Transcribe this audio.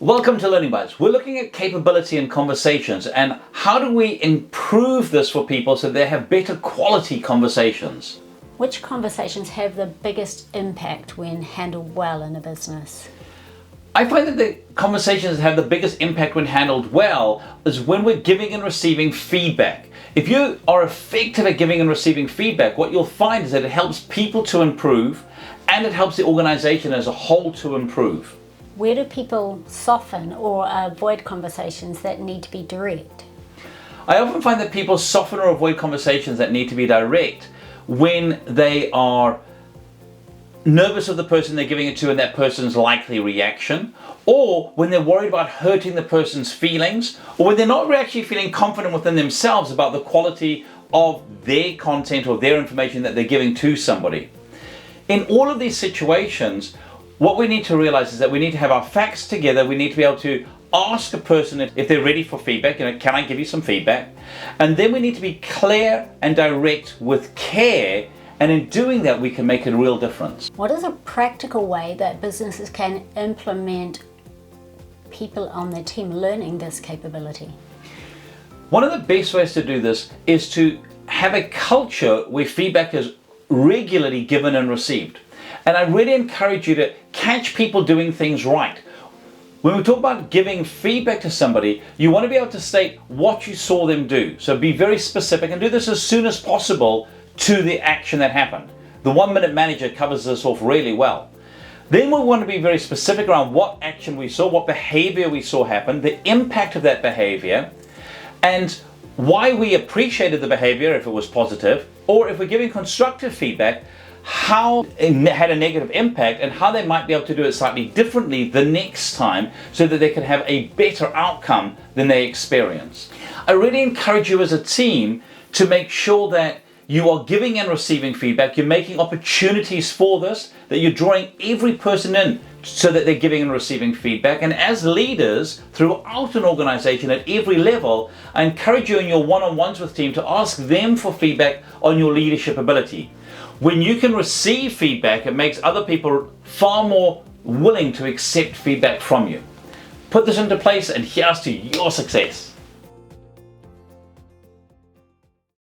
Welcome to Learning Bites. We're looking at capability in conversations and how do we improve this for people so they have better quality conversations. Which conversations have the biggest impact when handled well in a business? I find that the conversations that have the biggest impact when handled well is when we're giving and receiving feedback. If you are effective at giving and receiving feedback, what you'll find is that it helps people to improve and it helps the organization as a whole to improve. Where do people soften or avoid conversations that need to be direct? I often find that people soften or avoid conversations that need to be direct when they are nervous of the person they're giving it to and that person's likely reaction, or when they're worried about hurting the person's feelings, or when they're not actually feeling confident within themselves about the quality of their content or their information that they're giving to somebody. In all of these situations, what we need to realize is that we need to have our facts together. We need to be able to ask a person if they're ready for feedback, can I give you some feedback? And then we need to be clear and direct with care, and in doing that we can make a real difference. What is a practical way that businesses can implement people on their team learning this capability? One of the best ways to do this is to have a culture where feedback is regularly given and received. And I really encourage you to catch people doing things right. When we talk about giving feedback to somebody, you want to be able to state what you saw them do. So be very specific and do this as soon as possible to the action that happened. The 1 Minute Manager covers this off really well. Then we want to be very specific around what action we saw, what behavior we saw happen, the impact of that behavior, and why we appreciated the behavior if it was positive, or if we're giving constructive feedback, how it had a negative impact and how they might be able to do it slightly differently the next time so that they can have a better outcome than they experienced. I really encourage you as a team to make sure that you are giving and receiving feedback, you're making opportunities for this, that you're drawing every person in so that they're giving and receiving feedback. And as leaders throughout an organization at every level, I encourage you in your one-on-ones with team to ask them for feedback on your leadership ability. When you can receive feedback, it makes other people far more willing to accept feedback from you. Put this into place and here's to your success.